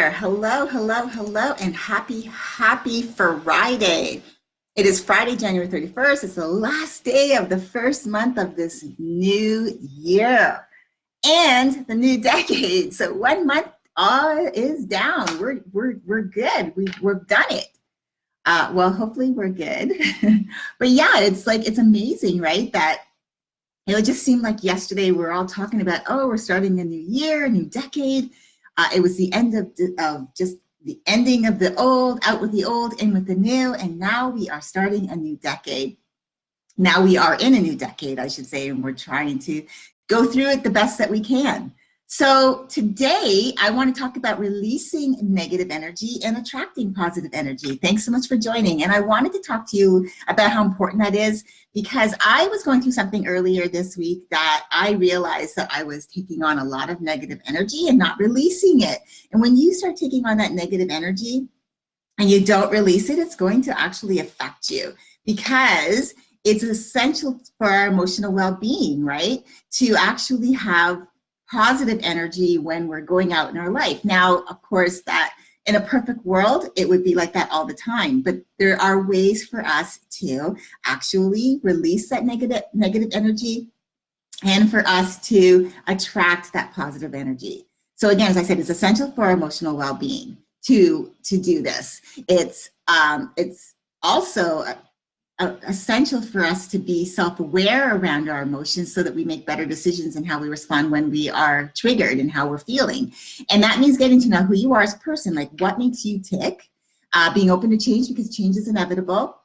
there. Hello, hello, hello, and happy Friday. It is Friday, January 31st. It's the last day of the first month of this new year and the new decade. So 1 month is down. We're good. We've done it. Well, hopefully we're good. But yeah, it's amazing, right? That it just seemed like yesterday we were all talking about, oh, we're starting a new year, a new decade. It was the end of just the ending of the old, out with the old, in with the new, and now we are starting a new decade. Now we are in a new decade, I should say, and we're trying to go through it the best that we can. So today I want to talk about releasing negative energy and attracting positive energy. Thanks so much for joining. And I wanted to talk to you about how important that is because I was going through something earlier this week that I realized that I was taking on a lot of negative energy and not releasing it. And when you start taking on that negative energy and you don't release it, it's going to actually affect you because it's essential for our emotional well-being, right? To actually have positive energy when we're going out in our life. Now, of course, that in a perfect world, it would be like that all the time, but there are ways for us to actually release that negative energy and for us to attract that positive energy. So again, as I said, it's essential for our emotional well-being to do this. It's also essential for us to be self-aware around our emotions so that we make better decisions in how we respond when we are triggered and how we're feeling. And that means getting to know who you are as a person, like what makes you tick, being open to change because change is inevitable,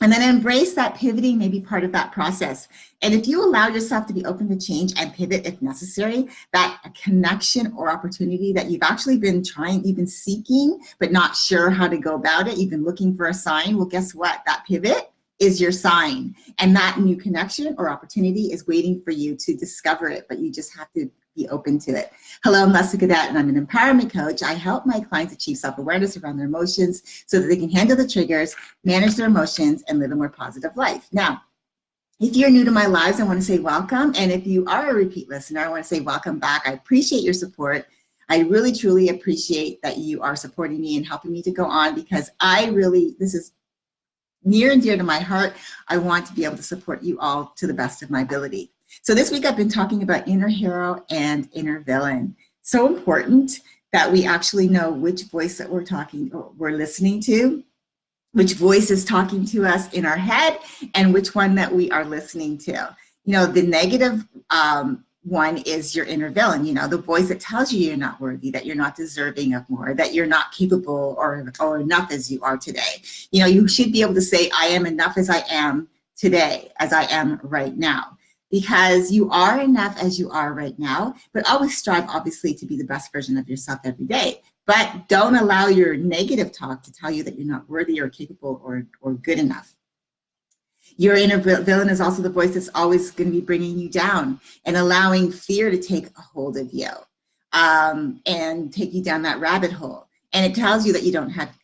and then embrace that pivoting may be part of that process. And if you allow yourself to be open to change and pivot if necessary, that connection or opportunity that you've actually been trying, you've been seeking, but not sure how to go about it, you've been looking for a sign, well, guess what? That pivot is your sign. And that new connection or opportunity is waiting for you to discover it, but you just have to be open to it. Hello, I'm Leslie Cadet, and I'm an empowerment coach. I help my clients achieve self-awareness around their emotions so that they can handle the triggers, manage their emotions, and live a more positive life. Now, if you're new to my lives, I want to say welcome. And if you are a repeat listener, I want to say welcome back. I appreciate your support. I really, truly appreciate that you are supporting me and helping me to go on because this is near and dear to my heart. I want to be able to support you all to the best of my ability. So this week I've been talking about inner hero and inner villain. So important that we actually know which voice that we're listening to, which voice is talking to us in our head, and which one that we are listening to. You know, the negative one is your inner villain, you know, the voice that tells you you're not worthy, that you're not deserving of more, that you're not capable or enough as you are today. You know, you should be able to say, I am enough as I am today, as I am right now, because you are enough as you are right now, but always strive, obviously, to be the best version of yourself every day. But don't allow your negative talk to tell you that you're not worthy or capable or good enough. Your inner villain is also the voice that's always going to be bringing you down and allowing fear to take a hold of you and take you down that rabbit hole. And it tells you that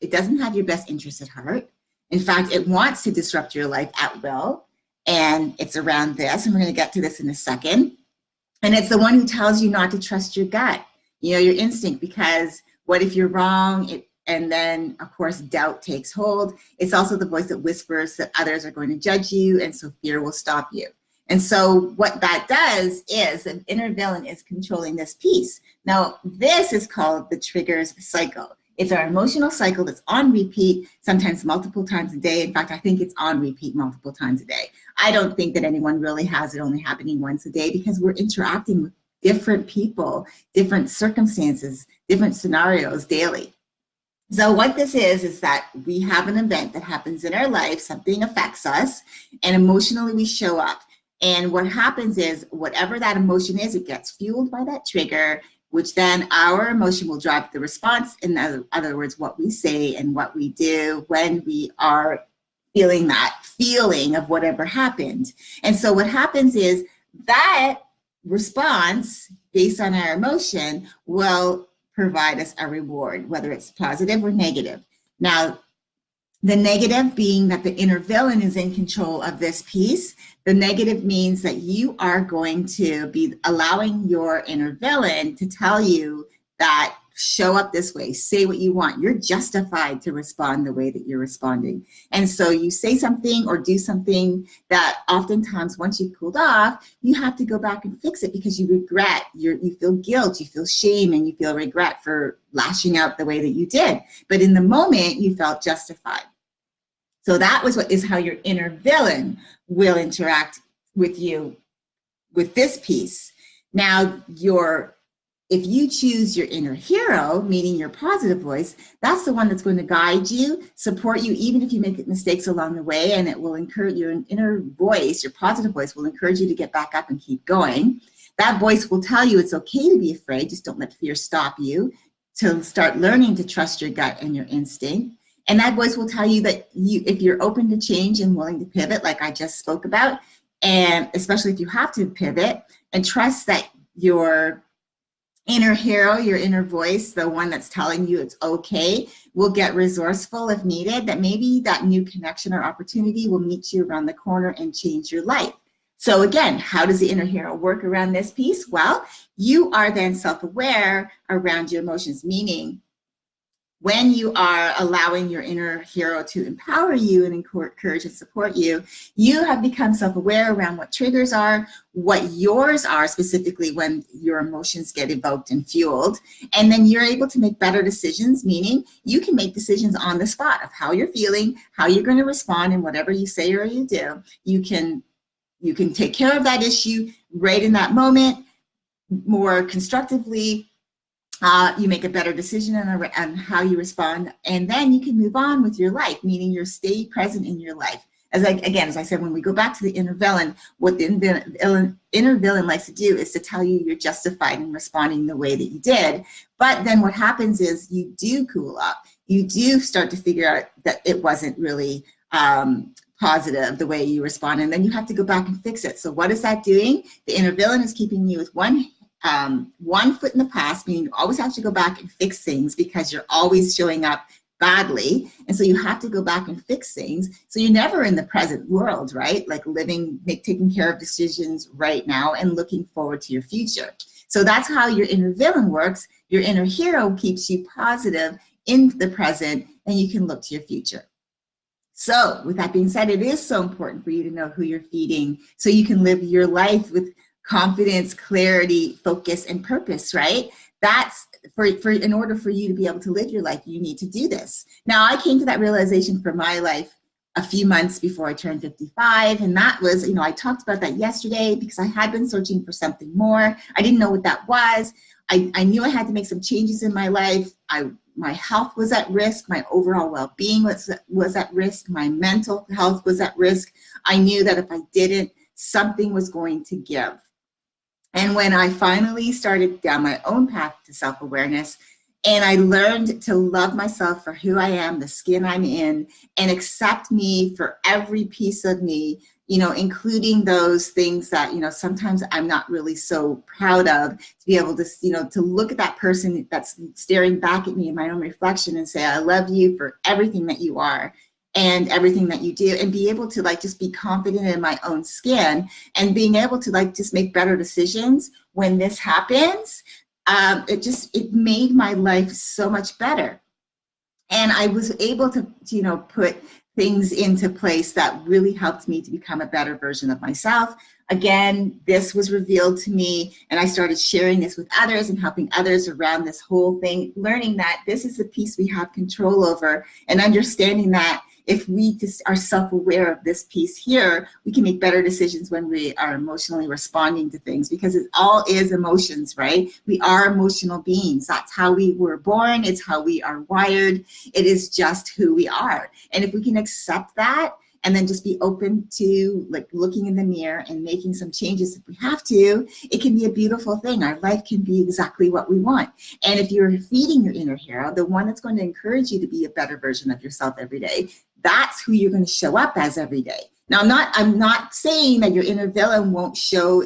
it doesn't have your best interest at heart. In fact, it wants to disrupt your life at will. And it's around this, and we're going to get to this in a second. And it's the one who tells you not to trust your gut, you know, your instinct, because what if you're wrong? And then, of course, doubt takes hold. It's also the voice that whispers that others are going to judge you, and so fear will stop you. And so what that does is an inner villain is controlling this piece. Now, this is called the triggers cycle. It's our emotional cycle that's on repeat, sometimes multiple times a day. In fact, I think it's on repeat multiple times a day. I don't think that anyone really has it only happening once a day because we're interacting with different people, different circumstances, different scenarios daily. So what this is that we have an event that happens in our life, something affects us, and emotionally we show up. And what happens is whatever that emotion is, it gets fueled by that trigger, which then our emotion will drive the response. In other words, what we say and what we do when we are feeling that feeling of whatever happened. And so what happens is that response based on our emotion will provide us a reward, whether it's positive or negative. Now, the negative being that the inner villain is in control of this piece. The negative means that you are going to be allowing your inner villain to tell you that show up this way, say what you want. You're justified to respond the way that you're responding. And so you say something or do something that oftentimes once you've cooled off, you have to go back and fix it because you regret, you feel guilt, you feel shame, and you feel regret for lashing out the way that you did. But in the moment, you felt justified. So that was what is how your inner villain will interact with you with this piece. Now, if you choose your inner hero, meaning your positive voice, that's the one that's going to guide you, support you, even if you make mistakes along the way, and it will encourage your inner voice, your positive voice will encourage you to get back up and keep going. That voice will tell you it's okay to be afraid, just don't let fear stop you, to start learning to trust your gut and your instinct. And that voice will tell you that if you're open to change and willing to pivot, like I just spoke about, and especially if you have to pivot, and trust that your inner hero, your inner voice, the one that's telling you it's okay, will get resourceful if needed, that maybe that new connection or opportunity will meet you around the corner and change your life. So again, how does the inner hero work around this piece? Well, you are then self-aware around your emotions, meaning when you are allowing your inner hero to empower you and encourage and support you, you have become self-aware around what triggers are, what yours are specifically when your emotions get evoked and fueled, and then you're able to make better decisions, meaning you can make decisions on the spot of how you're feeling, how you're going to respond, and whatever you say or you do, you can take care of that issue right in that moment more constructively. You make a better decision on how you respond, and then you can move on with your life, meaning you stay present in your life. As I said, when we go back to the inner villain, what the inner villain likes to do is to tell you you're justified in responding the way that you did. But then what happens is you do cool up. You do start to figure out that it wasn't really positive the way you respond, and then you have to go back and fix it. So what is that doing? The inner villain is keeping you with one foot in the past, meaning you always have to go back and fix things because you're always showing up badly. And so you have to go back and fix things. So you're never in the present world, right? Like taking care of decisions right now and looking forward to your future. So that's how your inner villain works. Your inner hero keeps you positive in the present, and you can look to your future. So with that being said, it is so important for you to know who you're feeding so you can live your life with confidence, clarity, focus, and purpose, right? That's in order for you to be able to live your life, you need to do this. Now, I came to that realization for my life a few months before I turned 55. And that was, I talked about that yesterday because I had been searching for something more. I didn't know what that was. I knew I had to make some changes in my life. My health was at risk. My overall well-being was at risk. My mental health was at risk. I knew that if I didn't, something was going to give. And when I finally started down my own path to self-awareness, and I learned to love myself for who I am, the skin I'm in, and accept me for every piece of me, including those things that, sometimes I'm not really so proud of, to be able to, to look at that person that's staring back at me in my own reflection and say, I love you for everything that you are and everything that you do, and be able to just be confident in my own skin and being able to just make better decisions when this happens. It made my life so much better. And I was able to, put things into place that really helped me to become a better version of myself. Again, this was revealed to me, and I started sharing this with others and helping others around this whole thing, learning that this is the piece we have control over, and understanding that if we just are self-aware of this piece here, we can make better decisions when we are emotionally responding to things, because it all is emotions, right? We are emotional beings. That's how we were born. It's how we are wired. It is just who we are. And if we can accept that and then just be open to looking in the mirror and making some changes if we have to, it can be a beautiful thing. Our life can be exactly what we want. And if you're feeding your inner hero, the one that's going to encourage you to be a better version of yourself every day, that's who you're going to show up as every day. Now, I'm not saying that your inner villain won't show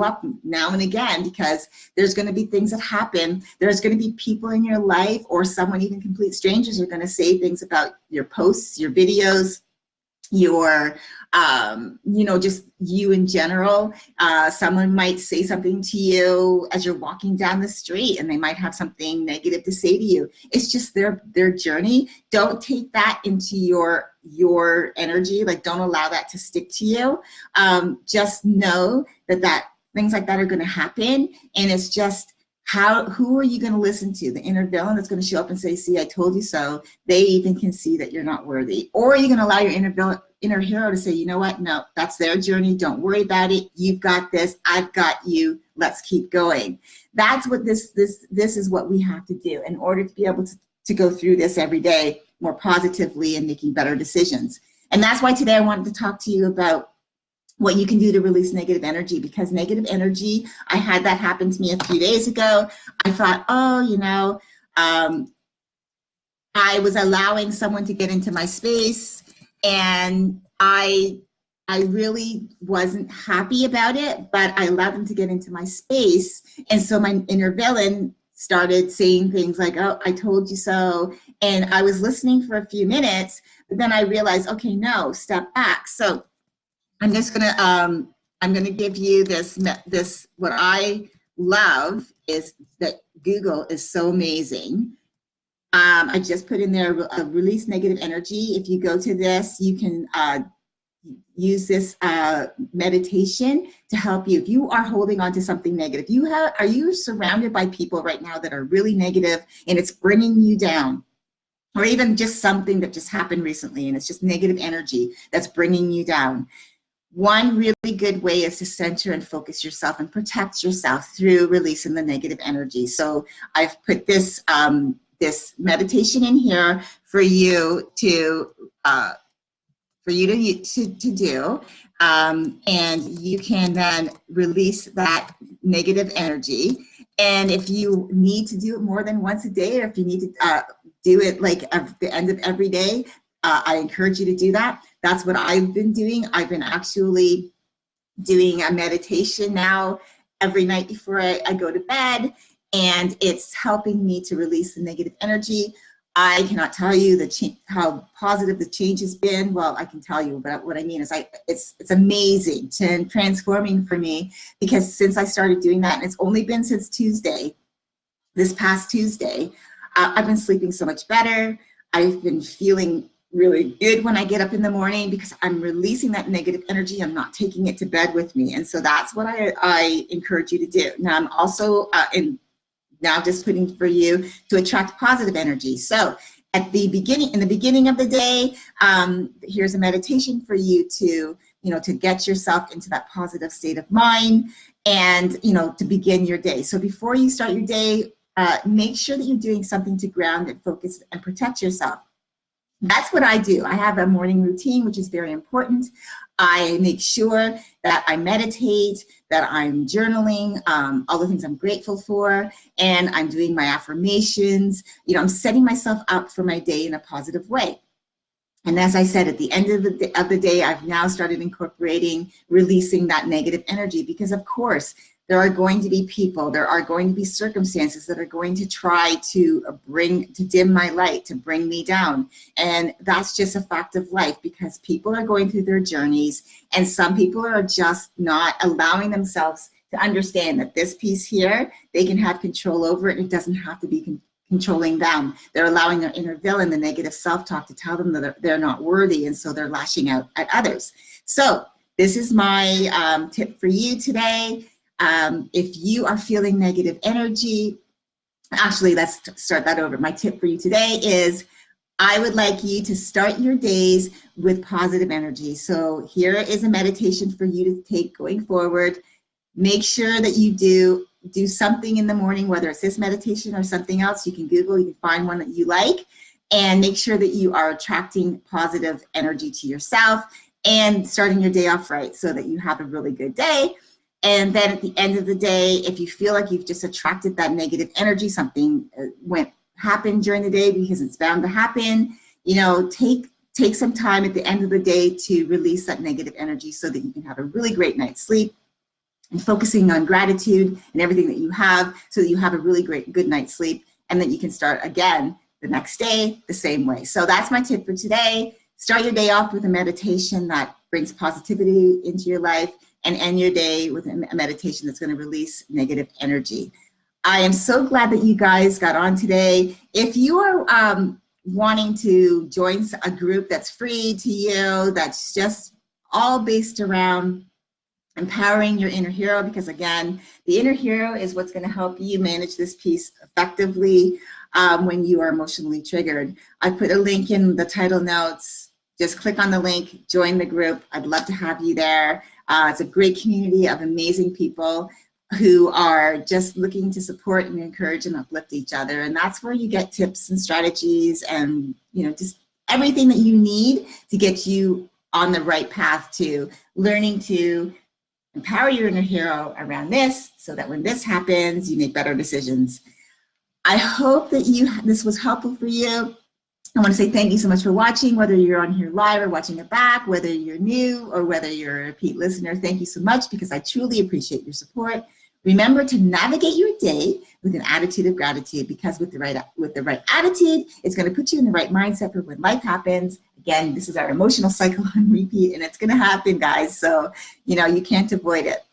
up now and again, because there's going to be things that happen. There's going to be people in your life, or someone, even complete strangers, are going to say things about your posts, your videos, your, just you in general. Someone might say something to you as you're walking down the street, and they might have something negative to say to you. It's just their journey. Don't take that into your energy. Like, don't allow that to stick to you. Just know that things like that are going to happen, and it's just who are you going to listen to? The inner villain that's going to show up and say, see, I told you so. They even can see that you're not worthy. Or are you going to allow your inner hero to say, you know what? No, that's their journey. Don't worry about it. You've got this. I've got you. Let's keep going. That's what this is what we have to do in order to be able to go through this every day more positively and making better decisions. And that's why today I wanted to talk to you about what you can do to release negative energy, because negative energy, I had that happen to me a few days ago. I thought, I was allowing someone to get into my space, and I really wasn't happy about it, but I allowed them to get into my space. And so my inner villain started saying things like, oh, I told you so. And I was listening for a few minutes, but then I realized, okay, no, step back. So I'm gonna give you this. What I love is that Google is so amazing. I just put in there release negative energy. If you go to this, you can use this meditation to help you. If you are holding on to something negative, are you surrounded by people right now that are really negative and it's bringing you down? Or even just something that just happened recently and it's just negative energy that's bringing you down. One really good way is to center and focus yourself and protect yourself through releasing the negative energy. So I've put this this meditation in here for you to do, and you can then release that negative energy. And if you need to do it more than once a day, or if you need to do it like at the end of every day, I encourage you to do that. That's what I've been doing. I've been actually doing a meditation now every night before I go to bed, and it's helping me to release the negative energy. I cannot tell you how positive the change has been. Well, I can tell you, but what I mean is it's amazing and transforming for me, because since I started doing that, and it's only been since this past Tuesday, I've been sleeping so much better. I've been feeling really good when I get up in the morning because I'm releasing that negative energy. I'm not taking it to bed with me. And so that's what I encourage you to do. Now I'm also now just putting for you to attract positive energy. So in the beginning of the day, here's a meditation for you to get yourself into that positive state of mind and, to begin your day. So before you start your day, make sure that you're doing something to ground and focus and protect yourself. That's what I do. I have a morning routine, which is very important. I make sure that I meditate, that I'm journaling, all the things I'm grateful for, and I'm doing my affirmations. I'm setting myself up for my day in a positive way. And as I said, at the end of the day, I've now started incorporating releasing that negative energy, because of course, there are going to be people, there are going to be circumstances that are going to try to dim my light, to bring me down. And that's just a fact of life, because people are going through their journeys, and some people are just not allowing themselves to understand that this piece here, they can have control over it. It doesn't have to be controlling them. They're allowing their inner villain, the negative self-talk, to tell them that they're not worthy, and so they're lashing out at others. So this is my tip for you today. If you are feeling negative energy, actually, let's start that over. My tip for you today is I would like you to start your days with positive energy. So here is a meditation for you to take going forward. Make sure that you do something in the morning, whether it's this meditation or something else. You can Google, you can find one that you like, and make sure that you are attracting positive energy to yourself and starting your day off right so that you have a really good day. And then at the end of the day, if you feel like you've just attracted that negative energy, something happened during the day, because it's bound to happen, take some time at the end of the day to release that negative energy so that you can have a really great night's sleep, and focusing on gratitude and everything that you have so that you have a really good night's sleep, and then you can start again the next day the same way. So that's my tip for today. Start your day off with a meditation that brings positivity into your life, and end your day with a meditation that's going to release negative energy. I am so glad that you guys got on today. If you are wanting to join a group that's free to you, that's just all based around empowering your inner hero, because again, the inner hero is what's going to help you manage this piece effectively when you are emotionally triggered. I put a link in the title notes. Just click on the link, join the group. I'd love to have you there. It's a great community of amazing people who are just looking to support and encourage and uplift each other. And that's where you get tips and strategies and, you know, just everything that you need to get you on the right path to learning to empower your inner hero around this, so that when this happens, you make better decisions. I hope that this was helpful for you. I want to say thank you so much for watching, whether you're on here live or watching it back, whether you're new or whether you're a repeat listener. Thank you so much, because I truly appreciate your support. Remember to navigate your day with an attitude of gratitude, because with the right attitude, it's going to put you in the right mindset for when life happens. Again, this is our emotional cycle on repeat, and it's going to happen, guys. So, you know, you can't avoid it.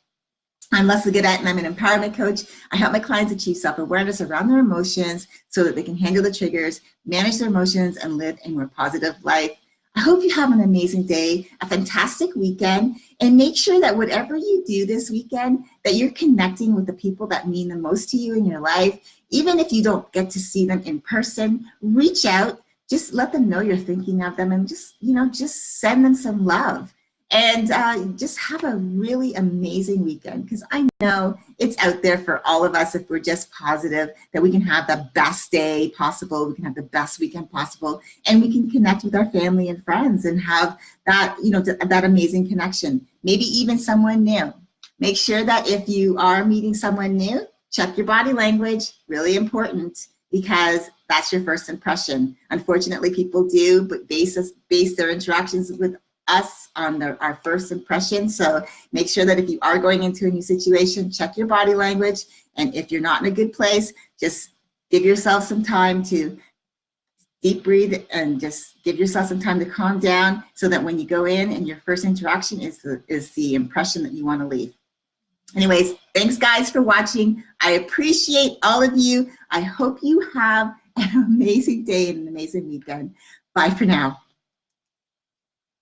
I'm Leslie Godet, and I'm an empowerment coach. I help my clients achieve self-awareness around their emotions so that they can handle the triggers, manage their emotions, and live a more positive life. I hope you have an amazing day, a fantastic weekend, and make sure that whatever you do this weekend, that you're connecting with the people that mean the most to you in your life. Even if you don't get to see them in person, reach out, just let them know you're thinking of them, and just, you know, just send them some love. And just have a really amazing weekend, because I know it's out there for all of us if we're just positive that we can have the best day possible, we can have the best weekend possible, and we can connect with our family and friends and have that, you know, that amazing connection. Maybe even someone new. Make sure that if you are meeting someone new, check your body language, really important, because that's your first impression. Unfortunately, people do, but base their interactions with us on our first impression. So make sure that if you are going into a new situation, check your body language. And if you're not in a good place, just give yourself some time to deep breathe and just give yourself some time to calm down, so that when you go in and your first interaction is the impression that you want to leave. Anyways, thanks guys for watching. I appreciate all of you. I hope you have an amazing day and an amazing weekend. Bye for now.